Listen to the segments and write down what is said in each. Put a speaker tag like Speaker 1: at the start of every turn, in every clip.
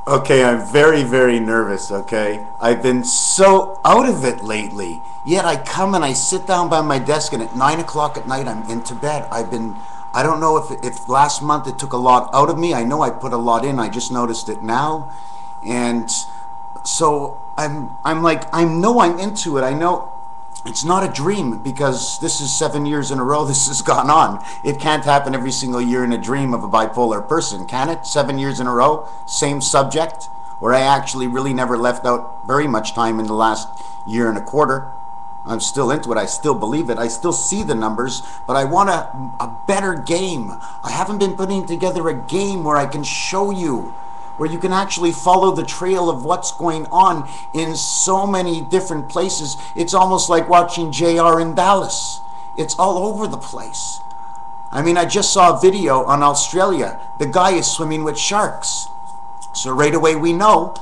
Speaker 1: Okay, I'm very, very nervous, okay? I've been so out of it lately. Yet I come and I sit down by my desk and at 9 o'clock at night I'm into bed. I don't know if last month it took a lot out of me. I know I put a lot in. I just noticed it now. And so I'm like, I know I'm into it. I know it's not a dream because this is 7 years in a row this has gone on. It can't happen every single year in a dream of a bipolar person, can it? 7 years in a row, same subject, where I actually really never left out very much time in the last year and a quarter. I'm still into it. I still believe it. I still see the numbers, but I want a better game. I haven't been putting together a game where I can show you, where you can actually follow the trail of what's going on in so many different places. It's almost like watching JR in Dallas. It's all over the place. I mean, I just saw a video on Australia. The guy is swimming with sharks. So right away we know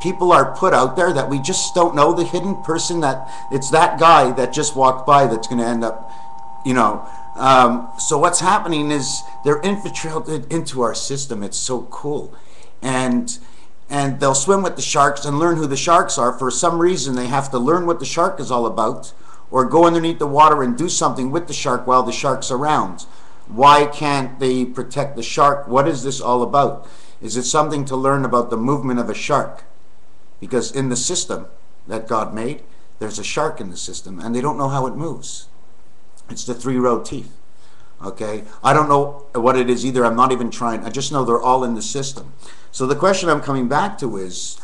Speaker 1: people are put out there that we just don't know the hidden person, that it's that guy that just walked by that's going to end up, you know. So what's happening is they're infiltrated into our system. It's so cool. And they'll swim with the sharks and learn who the sharks are. For some reason, they have to learn what the shark is all about, or go underneath the water and do something with the shark while the shark's around. Why can't they protect the shark? What is this all about? Is it something to learn about the movement of a shark? Because in the system that God made, there's a shark in the system, and they don't know how it moves. It's the 3-row teeth. Okay, I don't know what it is either. I'm not even trying. I just know they're all in the system. So the question I'm coming back to is,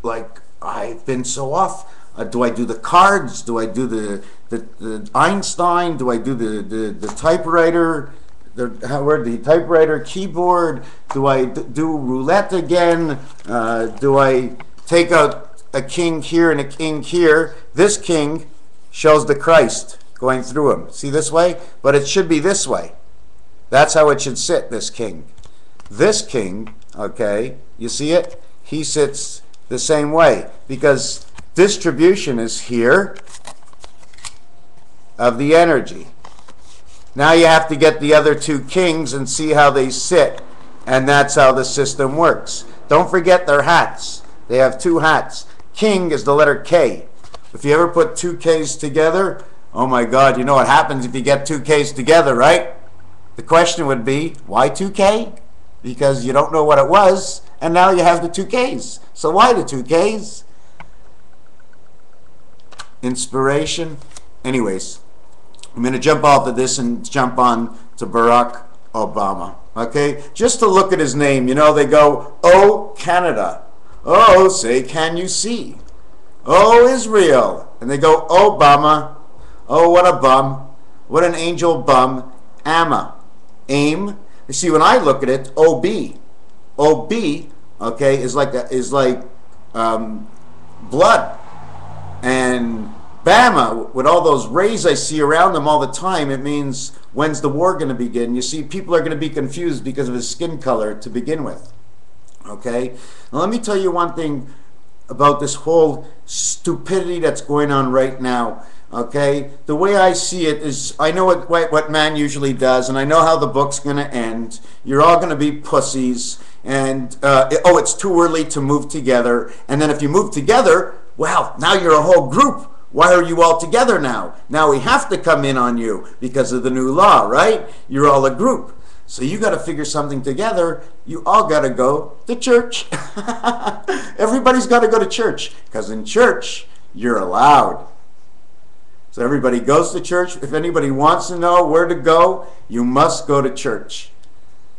Speaker 1: like, I've been so off. Do I do the cards? Do I do the Einstein? Do I do the typewriter? The typewriter keyboard? Do I do roulette again? Do I take out a king here and a king here? This king shows the Christ going through him. See this way? But it should be this way. That's how it should sit, this king. This king, okay, you see it? He sits the same way because distribution is here of the energy. Now you have to get the other two kings and see how they sit, and that's how the system works. Don't forget their hats. They have two hats. King is the letter K. If you ever put two K's together, oh my God, you know what happens if you get two K's together, right? The question would be, why 2K? Because you don't know what it was, and now you have the two K's. So why the two K's? Inspiration. Anyways, I'm going to jump off of this and jump on to Barack Obama. Okay? Just to look at his name, you know, they go, oh, Canada. Oh, say, can you see? Oh, Israel. And they go, Obama. Oh, what a bum. What an angel bum. Amma. Aim. You see, when I look at it, OB. OB, okay, is like blood. And Bama, with all those rays I see around them all the time, it means, when's the war going to begin? You see, people are going to be confused because of his skin color to begin with. Okay? Now, let me tell you one thing about this whole stupidity that's going on right now. Okay, the way I see it is, I know what man usually does, and I know how the book's going to end. You're all going to be pussies, and oh, it's too early to move together. And then if you move together, well, now you're a whole group. Why are you all together now? Now we have to come in on you because of the new law, right? You're all a group. So you got to figure something together. You all got to go to church. Everybody's got to go to church, because in church, you're allowed. So everybody goes to church. If anybody wants to know where to go, you must go to church.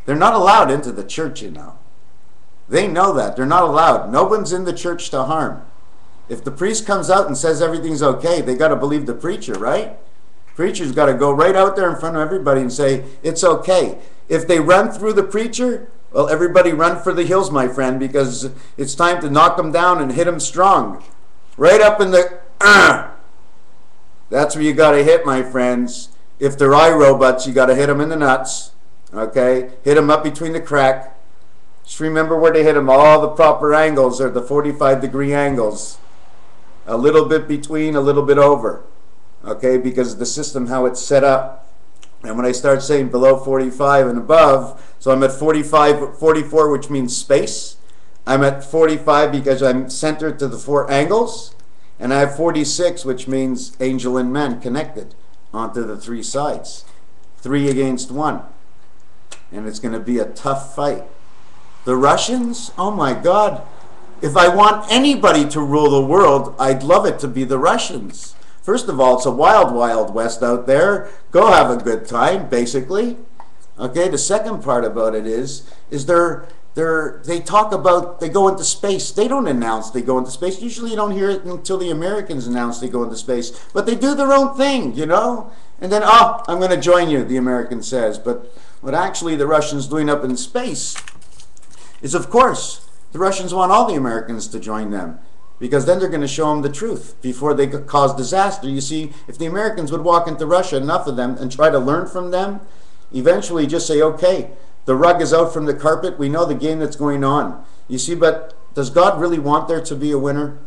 Speaker 1: They're not allowed into the church, you know. They know that. They're not allowed. No one's in the church to harm. If the priest comes out and says everything's okay, they got to believe the preacher, right? Preacher's got to go right out there in front of everybody and say, it's okay. If they run through the preacher, well, everybody run for the hills, my friend, because it's time to knock them down and hit them strong. Right up in the... That's where you got to hit, my friends. If they're iRobots, you got to hit them in the nuts. Okay? Hit them up between the crack. Just remember where to hit them. All the proper angles are the 45-degree angles. A little bit between, a little bit over. Okay? Because the system, how it's set up, And when I start saying below 45 and above, so I'm at 45, 44, which means space. I'm at 45 because I'm centered to the 4 angles. And I have 46, which means angel and men connected onto the 3 sides. 3 against 1. And it's going to be a tough fight. The Russians, oh my God. If I want anybody to rule the world, I'd love it to be the Russians. First of all, it's a wild, wild west out there. Go have a good time, basically. Okay, the second part about it is they talk about they go into space. They don't announce they go into space. Usually you don't hear it until the Americans announce they go into space. But they do their own thing, you know? And then, oh, I'm going to join you, the American says. But what actually the Russians doing up in space is, of course, the Russians want all the Americans to join them. Because then they're going to show them the truth before they cause disaster. You see, if the Americans would walk into Russia, enough of them, and try to learn from them, eventually just say, okay, the rug is out from the carpet. We know the game that's going on. You see, but does God really want there to be a winner?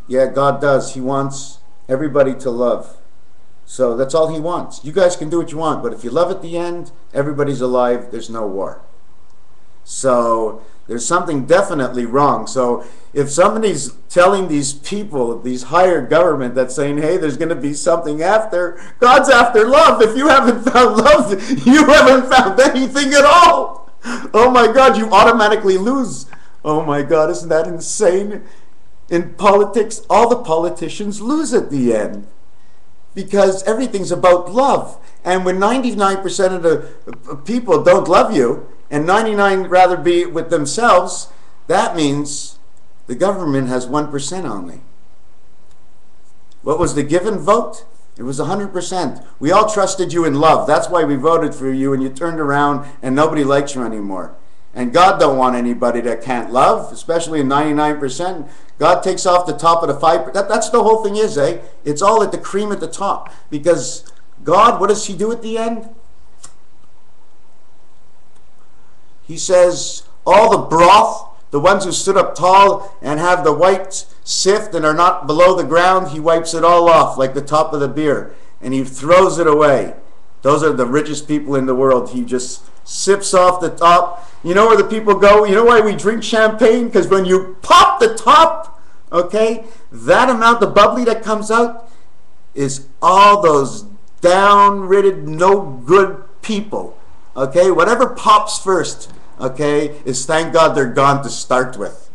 Speaker 1: Yeah, God does. He wants everybody to love. So that's all he wants. You guys can do what you want, but if you love at the end, everybody's alive, there's no war. So there's something definitely wrong. So if somebody's telling these people, these higher government, that's saying, hey, there's going to be something after, God's after love. If you haven't found love, you haven't found anything at all. Oh my God, you automatically lose. Oh my God, isn't that insane? In politics, all the politicians lose at the end because everything's about love. And when 99% of the people don't love you, and 99 rather be with themselves, that means the government has 1% only. What was the given vote? It was 100%. We all trusted you in love. That's why we voted for you, and you turned around and nobody likes you anymore. And God don't want anybody that can't love, especially in 99%. God takes off the top of the 5%. That's the whole thing is, eh? It's all at the cream at the top. Because God, what does he do at the end? He says, all the broth, the ones who stood up tall and have the white sift and are not below the ground, he wipes it all off like the top of the beer. And he throws it away. Those are the richest people in the world. He just sips off the top. You know where the people go? You know why we drink champagne? Because when you pop the top, okay, that amount of bubbly that comes out is all those down-ridden, no-good people. Okay, whatever pops first, okay, is thank God they're gone to start with.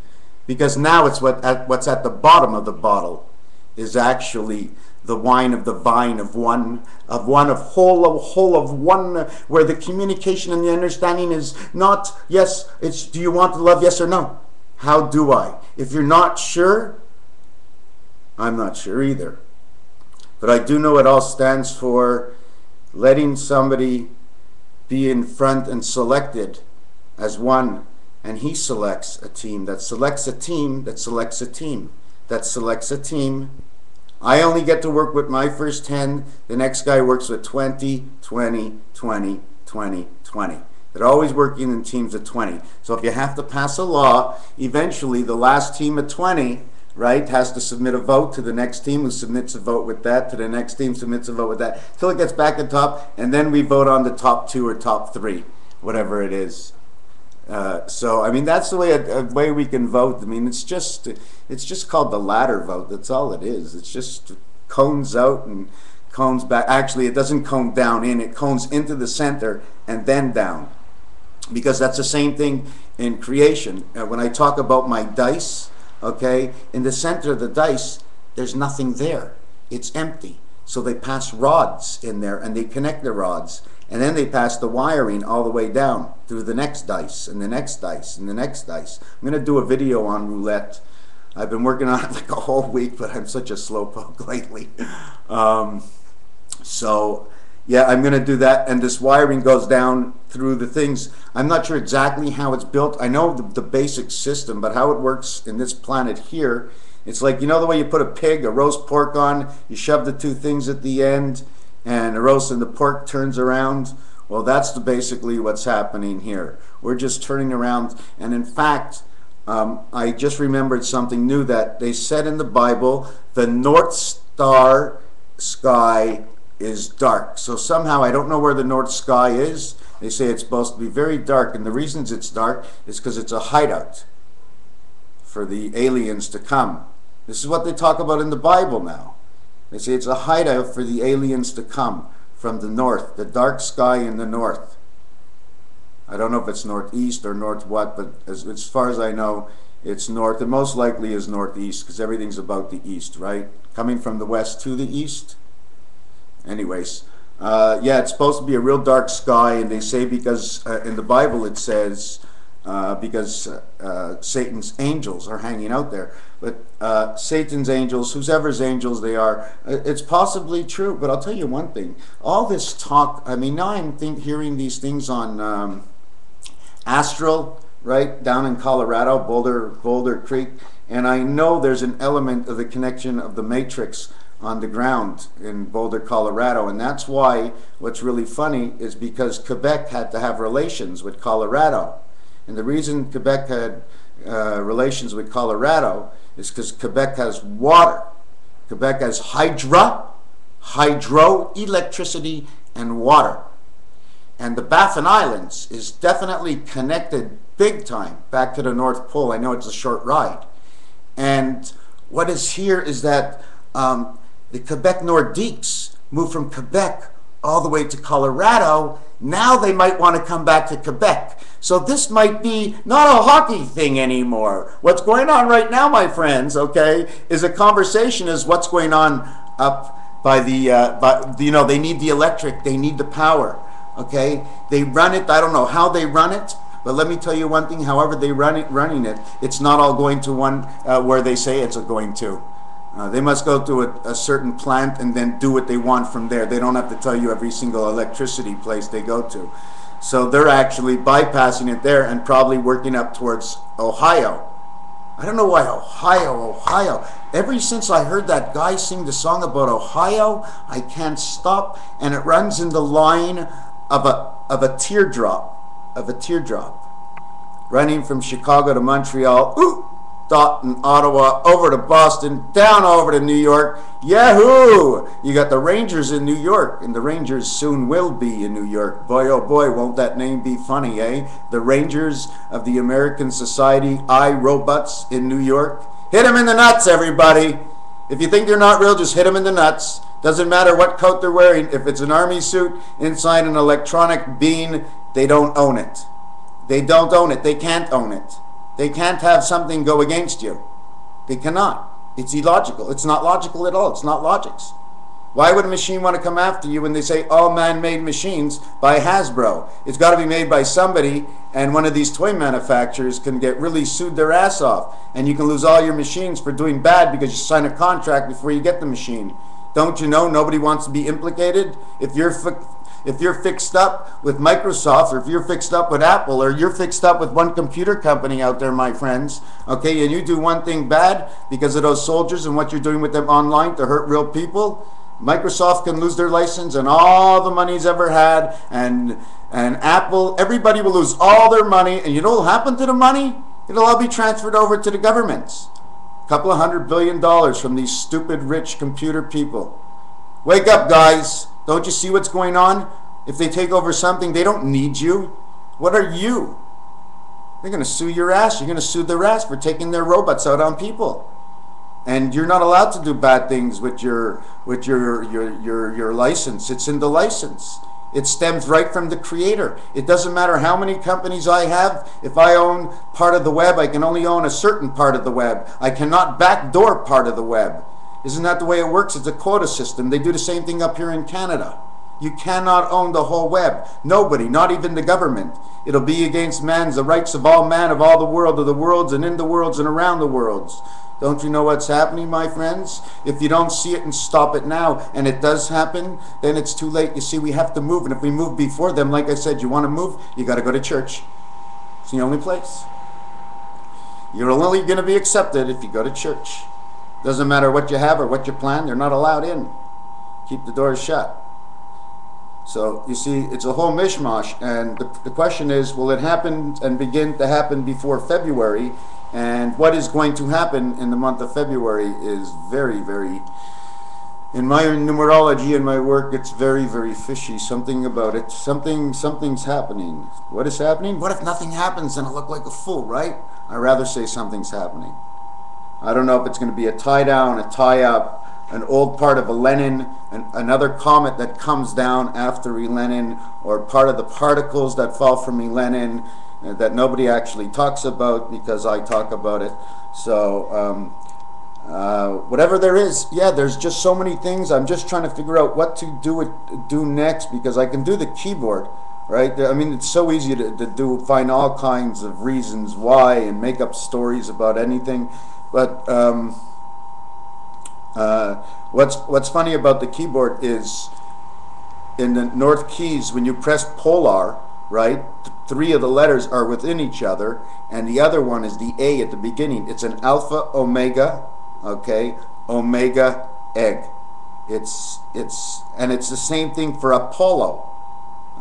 Speaker 1: Because now it's what's at the bottom of the bottle is actually the wine of the vine of whole of one, where the communication and the understanding is not, yes, it's do you want to love, yes or no? How do I? If you're not sure, I'm not sure either. But I do know it all stands for letting somebody be in front and selected as one, and he selects a team that selects a team that selects a team that selects a team. I only get to work with my first 10. The next guy works with 20, 20, 20, 20, 20. They're always working in teams of 20. So if you have to pass a law, eventually the last team of 20, right, has to submit a vote to the next team, who submits a vote with that, to the next team submits a vote with that, till it gets back at top, and then we vote on the top 2 or top 3, whatever it is. So I mean, that's the way a way we can vote. I mean, it's just called the ladder vote. That's all it is. It's just cones out and cones back. Actually, it doesn't cone down in. It cones into the center and then down, because that's the same thing in creation. When I talk about my dice, okay, in the center of the dice, there's nothing there. It's empty. So they pass rods in there and they connect the rods. And then they pass the wiring all the way down through the next dice and the next dice and the next dice. I'm going to do a video on roulette. I've been working on it like a whole week, but I'm such a slowpoke lately. So yeah, I'm going to do that. And this wiring goes down through the things. I'm not sure exactly how it's built. I know the basic system, but how it works in this planet here, it's like, you know the way you put a pig, a roast pork on, you shove the 2 things at the end, and the roast and the pork turns around. Well, that's basically what's happening here. We're just turning around. And in fact, I just remembered something new that they said in the Bible, the North Star sky is dark. So somehow, I don't know where the north sky is. They say it's supposed to be very dark, and the reasons it's dark is because it's a hideout for the aliens to come. This is what they talk about in the Bible now. They say it's a hideout for the aliens to come from the north, the dark sky in the north. I don't know if it's northeast or north what, but as far as I know, it's north. It most likely is northeast because everything's about the east, right? Coming from the west to the east. Anyways, yeah, it's supposed to be a real dark sky, and they say because in the Bible it says because Satan's angels are hanging out there. But Satan's angels, whoever's angels they are, it's possibly true. But I'll tell you one thing. All this talk, I mean, now I'm hearing these things on Astral, right, down in Colorado, Boulder Creek. And I know there's an element of the connection of the Matrix on the ground in Boulder, Colorado. And that's why what's really funny is because Quebec had to have relations with Colorado. And the reason Quebec had relations with Colorado is because Quebec has water. Quebec has hydro, electricity, and water. And the Baffin Islands is definitely connected big time back to the North Pole. I know it's a short ride. And what is here is that the Quebec Nordiques moved from Quebec all the way to Colorado. Now they might want to come back to Quebec. So this might be not a hockey thing anymore. What's going on right now, my friends, okay, is a conversation is what's going on up by the, you know, they need the electric, they need the power, okay? They run it, I don't know how they run it, but let me tell you one thing, however they running it, it's not all going to one where they say it's going to. They must go to a certain plant and then do what they want from there. They don't have to tell you every single electricity place they go to. So they're actually bypassing it there and probably working up towards Ohio. I don't know why Ohio. Ever since I heard that guy sing the song about Ohio, I can't stop. And it runs in the line of a teardrop. Running from Chicago to Montreal. In Ottawa, over to Boston, down over to New York. Yahoo! You got the Rangers in New York, and the Rangers soon will be in New York. Boy, oh boy, won't that name be funny, eh? The Rangers of the American Society, iRobots in New York. Hit them in the nuts, everybody. If you think they're not real, just hit them in the nuts. Doesn't matter what coat they're wearing. If it's an army suit inside an electronic bean, they don't own it. They don't own it. They can't own it. They can't have something go against you. They cannot. It's illogical. It's not logical at all. It's not logics. Why would a machine want to come after you when they say all man-made machines by Hasbro? It's got to be made by somebody, and one of these toy manufacturers can get really sued their ass off, and you can lose all your machines for doing bad because you sign a contract before you get the machine. Don't you know nobody wants to be implicated? If you're fixed up with Microsoft, or if you're fixed up with Apple, or you're fixed up with one computer company out there, my friends, okay, and you do one thing bad because of those soldiers and what you're doing with them online to hurt real people, Microsoft can lose their license and all the money he's ever had, and Apple, everybody will lose all their money, and you know what will happen to the money? It'll all be transferred over to the governments. A couple of $100 billion from these stupid rich computer people. Wake up, guys. Don't you see what's going on? If they take over something, they don't need you. What are you? They're going to sue your ass. You're going to sue their ass for taking their robots out on people. And you're not allowed to do bad things with your license. It's in the license. It stems right from the creator. It doesn't matter how many companies I have. If I own part of the web, I can only own a certain part of the web. I cannot backdoor part of the web. Isn't that the way it works? It's a quota system. They do the same thing up here in Canada. You cannot own the whole web. Nobody, not even the government. It'll be against man's, the rights of all man, of all the world, of the worlds, and in the worlds, and around the worlds. Don't you know what's happening, my friends? If you don't see it and stop it now, and it does happen, then it's too late. You see, we have to move, and if we move before them, like I said, you want to move, you got to go to church. It's the only place. You're only going to be accepted if you go to church. Doesn't matter what you have or what you plan, they're not allowed in. Keep the doors shut. So, you see, it's a whole mishmash, and the question is, will it happen and begin to happen before February? And what is going to happen in the month of February is very, very In my numerology and my work, it's very, very fishy. Something about it. Something's happening. What is happening? What if nothing happens and I look like a fool, right? I'd rather say something's happening. I don't know if it's going to be a tie down, a tie up, an old part of a Lenin, another comet that comes down after Lenin, or part of the particles that fall from Lenin that nobody actually talks about because I talk about it. So whatever there is, yeah, there's just so many things. I'm just trying to figure out what to do next, because I can do the keyboard, right? I mean, it's so easy to find all kinds of reasons why and make up stories about anything. But what's funny about the keyboard is in the North Keys, when you press polar, right, 3 of the letters are within each other, and the other one is the A at the beginning. It's an alpha omega, okay, omega egg. It's the same thing for Apollo,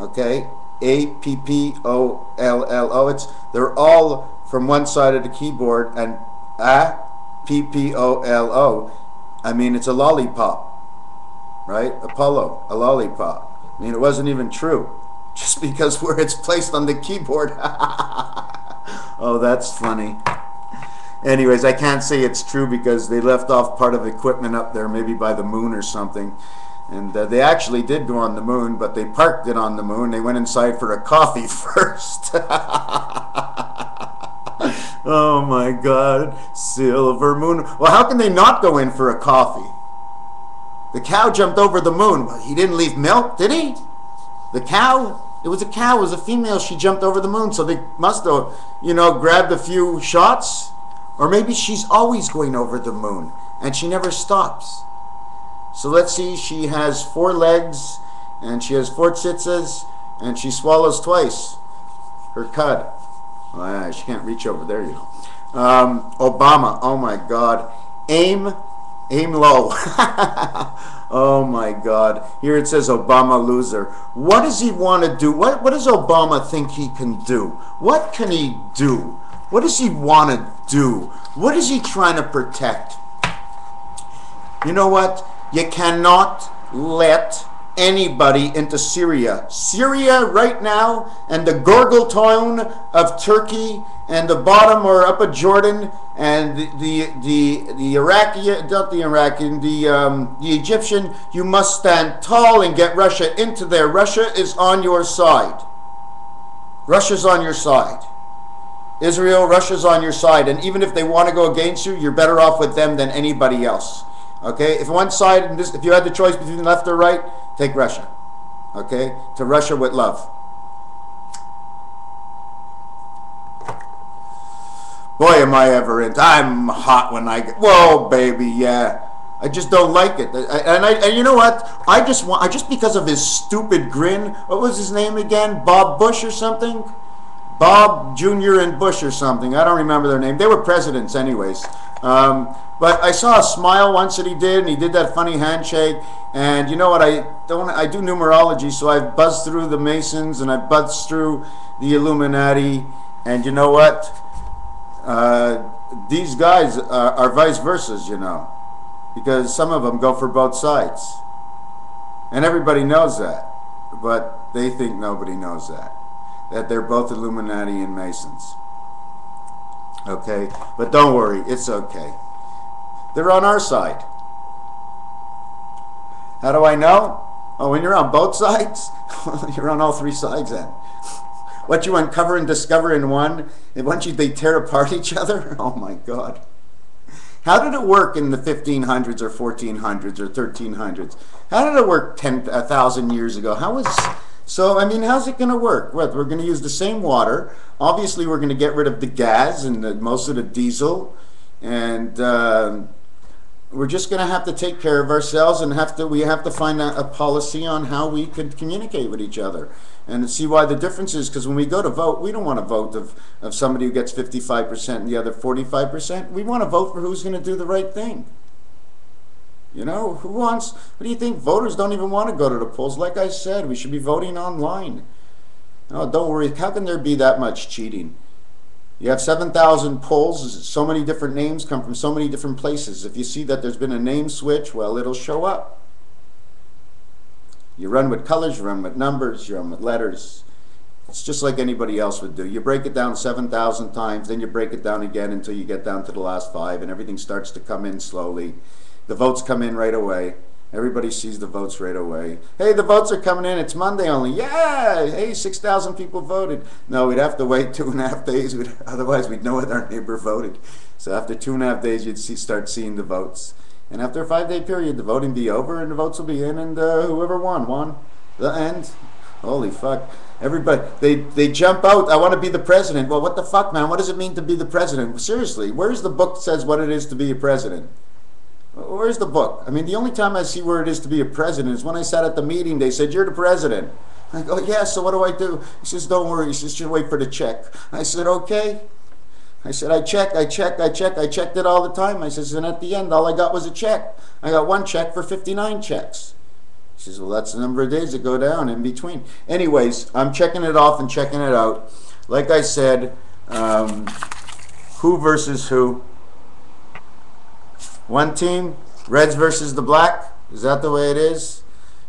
Speaker 1: okay, APPOLLO. They're all from one side of the keyboard, and APPOLO. I mean, it's a lollipop, right? Apollo, a lollipop. I mean, it wasn't even true, just because where it's placed on the keyboard. Oh, that's funny. Anyways, I can't say it's true because they left off part of equipment up there, maybe by the moon or something. And they actually did go on the moon, but they parked it on the moon. They went inside for a coffee first. Oh my God, silver moon. Well, how can they not go in for a coffee? The cow jumped over the moon. Well, he didn't leave milk, did he? The cow? It was a cow. It was a female. She jumped over the moon. So they must have, you know, grabbed a few shots. Or maybe she's always going over the moon and she never stops. So let's see. She has 4 legs and she has 4 tzitzis and she swallows twice her cud. Well, she can't reach over there, you know. Obama. Oh my God. Aim low. Oh my God. Here it says Obama loser. What does he want to do? What does Obama think he can do? What can he do? What does he want to do? What is he trying to protect? You know what? You cannot let anybody into Syria. Syria right now, and the Gorgel town of Turkey, and the bottom or up of Jordan, and the Iraqi, not the Iraqi, the Egyptian. You must stand tall and get Russia into there. Russia is on your side. Russia's on your side. Israel, Russia's on your side, and even if they want to go against you, you're better off with them than anybody else. Okay, if one side, if you had the choice between left or right, take Russia. Okay, to Russia with love. Boy, am I ever into. I'm hot when I get. Whoa, baby, yeah. I just don't like it, and you know what? I just because of his stupid grin. What was his name again? Bob Bush or something? Bob Jr. and Bush or something. I don't remember their name. They were presidents anyways. But I saw a smile once that he did, and he did that funny handshake. And you know what? I do numerology, so I've buzzed through the Masons and I've buzzed through the Illuminati. And you know what? These guys are vice versas, you know, because some of them go for both sides. And everybody knows that, but they think nobody knows that they're both Illuminati and Masons. Okay? But don't worry, it's okay. They're on our side. How do I know? Oh, when you're on both sides? You're on all 3 sides then. What you uncover and discover in one, and once they tear apart each other, oh my God. How did it work in the 1500s or 1400s or 1300s? How did it work 1,000 years ago? So, I mean, how's it going to work? What, we're going to use the same water. Obviously, we're going to get rid of the gas and most of the diesel. And we're just going to have to take care of ourselves, and we have to find a policy on how we could communicate with each other. And see why the difference is, because when we go to vote, we don't want to vote of somebody who gets 55% and the other 45%. We want to vote for who's going to do the right thing. You know, what do you think? Voters don't even want to go to the polls. Like I said, we should be voting online. Oh, don't worry. How can there be that much cheating? You have 7,000 polls. So many different names come from so many different places. If you see that there's been a name switch, well, it'll show up. You run with colors, you run with numbers, you run with letters. It's just like anybody else would do. You break it down 7,000 times, then you break it down again until you get down to the last 5, and everything starts to come in slowly. The votes come in right away. Everybody sees the votes right away. Hey, the votes are coming in. It's Monday only. Yeah! Hey, 6,000 people voted. No, we'd have to wait 2.5 days. Otherwise, we'd know what our neighbor voted. So after 2.5 days, you'd start seeing the votes. And after a 5-day period, the voting be over, and the votes will be in, and whoever won. The end. Holy fuck. Everybody, they jump out. I want to be the president. Well, what the fuck, man? What does it mean to be the president? Seriously, where's the book that says what it is to be a president? Where's the book? I mean, the only time I see where it is to be a president is when I sat at the meeting. They said, you're the president. I go, yeah, so what do I do? He says, don't worry. He says, just wait for the check. I said, okay. I said, I checked it all the time. I says, and at the end, all I got was a check. I got one check for 59 checks. He says, well, that's the number of days that go down in between. Anyways, I'm checking it off and checking it out. Like I said, who versus who? One team, Reds versus the Black. Is that the way it is?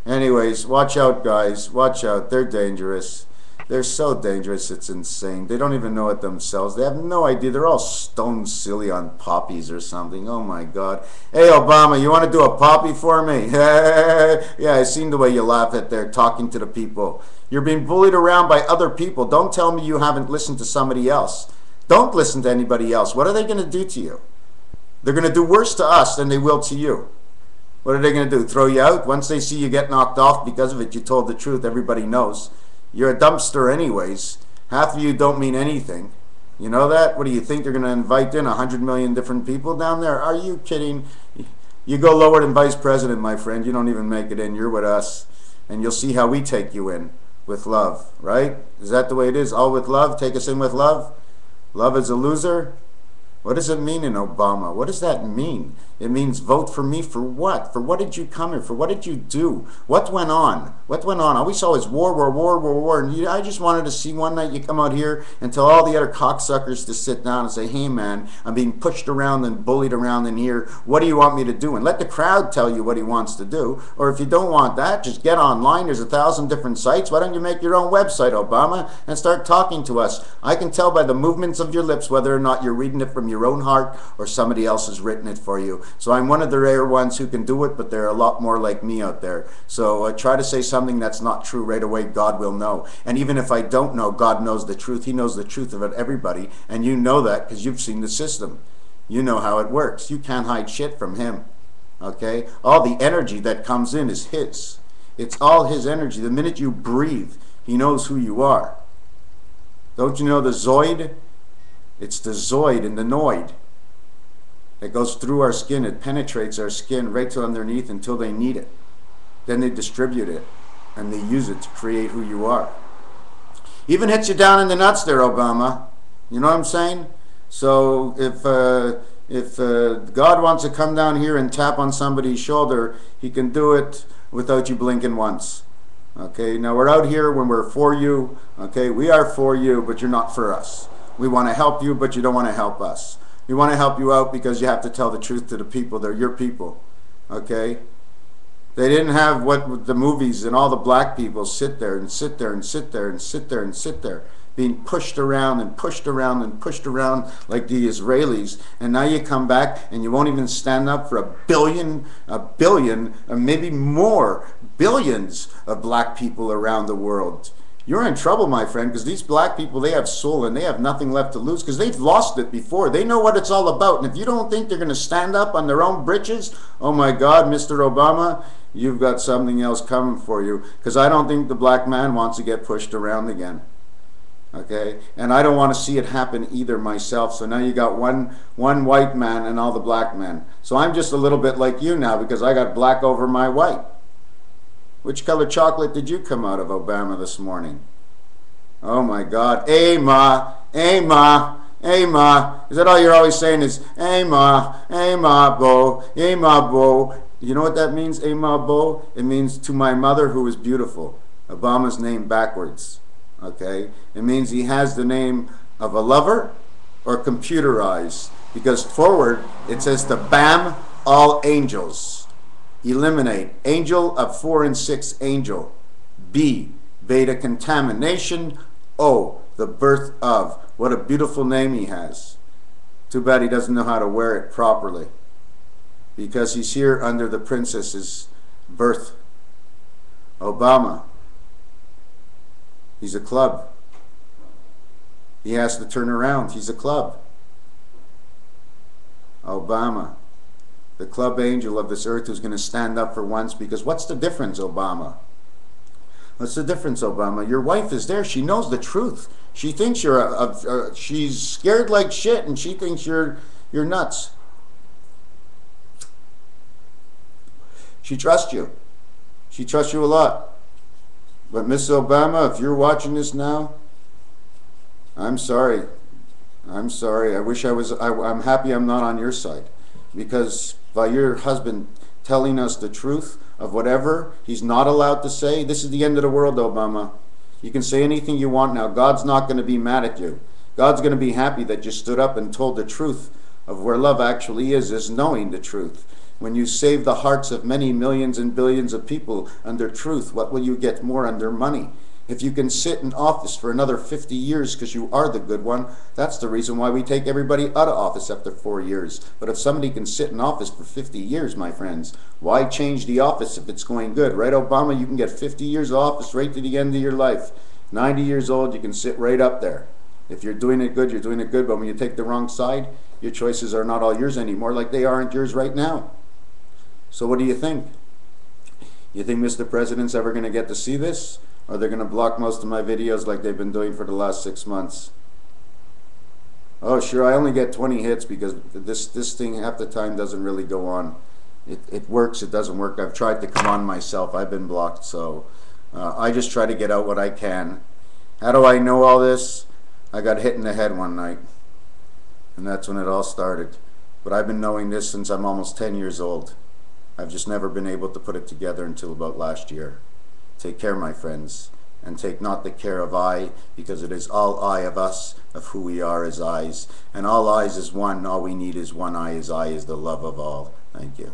Speaker 1: Anyways, watch out, guys. Watch out. They're dangerous. They're so dangerous, it's insane. They don't even know it themselves. They have no idea. They're all stone silly on poppies or something. Oh, my God. Hey, Obama, you want to do a poppy for me? Yeah, I seen the way you laugh at there talking to the people. You're being bullied around by other people. Don't tell me you haven't listened to somebody else. Don't listen to anybody else. What are they going to do to you? They're going to do worse to us than they will to you. What are they going to do? Throw you out? Once they see you get knocked off because of it, you told the truth. Everybody knows. You're a dumpster anyways. Half of you don't mean anything. You know that? What do you think? They're going to invite in 100 million different people down there? Are you kidding? You go lower than vice president, my friend. You don't even make it in. You're with us. And you'll see how we take you in with love, right? Is that the way it is? All with love? Take us in with love? Love is a loser? What does it mean in Obama? What does that mean? It means vote for me for what? For what did you come here? For what did you do? What went on? What went on? All we saw is war, war, war, war, war. And I just wanted to see one night you come out here and tell all the other cocksuckers to sit down and say, hey, man, I'm being pushed around and bullied around in here. What do you want me to do? And let the crowd tell you what he wants to do. Or if you don't want that, just get online. There's 1,000 different sites. Why don't you make your own website, Obama, and start talking to us? I can tell by the movements of your lips whether or not you're reading it from your own heart or somebody else has written it for you. So I'm one of the rare ones who can do it, but there are a lot more like me out there. So try to say something that's not true right away, God will know. And even if I don't know, God knows the truth. He knows the truth about everybody, and you know that because you've seen the system. You know how it works. You can't hide shit from him. Okay? All the energy that comes in is his. It's all his energy. The minute you breathe, he knows who you are. Don't you know the Zoid? It's the Zoid and the Noid. It goes through our skin. It penetrates our skin right to underneath until they need it. Then they distribute it, and they use it to create who you are. Even hits you down in the nuts there, Obama. You know what I'm saying? So if God wants to come down here and tap on somebody's shoulder, he can do it without you blinking once. Okay, now we're out here when we're for you. Okay, we are for you, but you're not for us. We want to help you, but you don't want to help us. We want to help you out because you have to tell the truth to the people. They're your people. Okay? They didn't have what the movies and all the black people sit there and sit there and sit there and sit there and sit there, being pushed around and pushed around and pushed around like the Israelis. And now you come back and you won't even stand up for a billion, or maybe more, billions of black people around the world. You're in trouble, my friend, because these black people, they have soul and they have nothing left to lose because they've lost it before. They know what it's all about. And if you don't think they're going to stand up on their own britches, oh my God, Mr. Obama, you've got something else coming for you, because I don't think the black man wants to get pushed around again. Okay? And I don't want to see it happen either myself. So now you got one white man and all the black men. So I'm just a little bit like you now because I got black over my white. Which color chocolate did you come out of, Obama, this morning? Oh my God. Hey ma, hey ma, hey ma. Is that all you're always saying is, hey ma, bo, hey ma, bo. You know what that means, hey ma, bo? It means to my mother who is beautiful. Obama's name backwards. Okay? It means he has the name of a lover or computerized. Because forward it says to BAM, all angels. eliminate. Angel of 4 and 6 angel. B, beta contamination. O, the birth of. What a beautiful name he has. Too bad he doesn't know how to wear it properly, because he's here under the princess's birth. Obama. He's a club. He has to turn around. He's a club. Obama. The club angel of this earth who's going to stand up for once, because what's the difference, Obama? What's the difference, Obama? Your wife is there. She knows the truth. She thinks you're she's scared like shit, and she thinks you're nuts. She trusts you. She trusts you a lot. But Miss Obama, if you're watching this now, I'm sorry. I'm sorry. I wish I was. I'm happy I'm not on your side, because by your husband telling us the truth of whatever he's not allowed to say, this is the end of the world, Obama. You can say anything you want now. God's not going to be mad at you. God's going to be happy that you stood up and told the truth of where love actually is knowing the truth. When you save the hearts of many millions and billions of people under truth, what will you get more under money? If you can sit in office for another 50 years because you are the good one, that's the reason why we take everybody out of office after 4 years. But if somebody can sit in office for 50 years, my friends, why change the office if it's going good? Right, Obama? You can get 50 years of office right to the end of your life. 90 years old, you can sit right up there. If you're doing it good, you're doing it good. But when you take the wrong side, your choices are not all yours anymore, like they aren't yours right now. So what do you think? You think Mr. President's ever going to get to see this? Or they're going to block most of my videos like they've been doing for the last 6 months? Oh, sure, I only get 20 hits because this thing half the time doesn't really go on. It works, it doesn't work. I've tried to come on myself. I've been blocked, so I just try to get out what I can. How do I know all this? I got hit in the head one night, and that's when it all started. But I've been knowing this since I'm almost 10 years old. I've just never been able to put it together until about last year. Take care, my friends, and take not the care of I, because it is all I of us, of who we are as eyes. And all eyes is one, all we need is one eye is the love of all. Thank you.